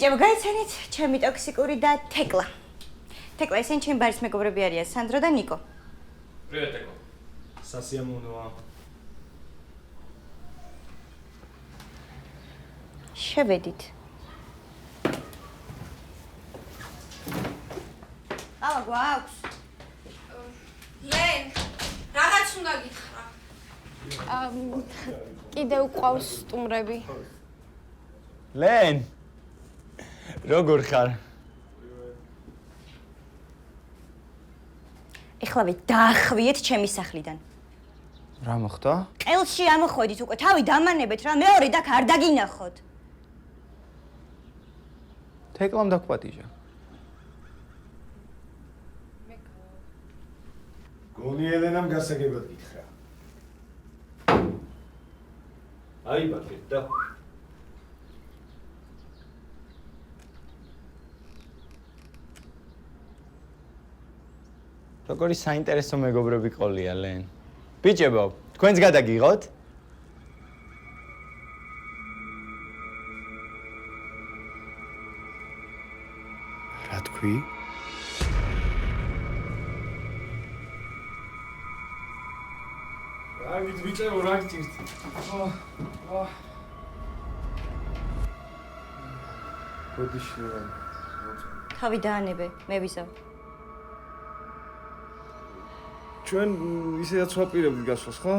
ბიჭებო, გაიცანით, ჩემი ტოქსიკური და თეკლა. თეკლა, ისინი ჩემი ბარის მეგობრები არიან, სანდრო და ნიკო. Привет, Текла. სასიამოვნოა. შევედით. ალა გვაქვს. ლენ, რაღაც უნდა გითხრა. კიდევ ყავს სტუმრები. ლენ როგორ ხარ? ეხლავე დაახვიეთ ჩემი სახლიდან. რა მოხდა? ყელში ამოხვედით უკვე, თავი დამანებეთ რა, მეორე და არ დაგინახოთ. თეკლამ დაგპატიჟა. გონი ელენამ გასაგებად გითხრა. აი ბაკეთ და როგორი საინტერესო მეგობრები ყოლია ლენ. ბიჭებო, თქვენს გადაგიღოთ? რა თქვი? რა ვიცი რა გჭირთ? გოდიშლიან. თავი დაანებე, მე ვიზავ. ჩვენ ისედაც ვაპირებთ გასვლას, ხო?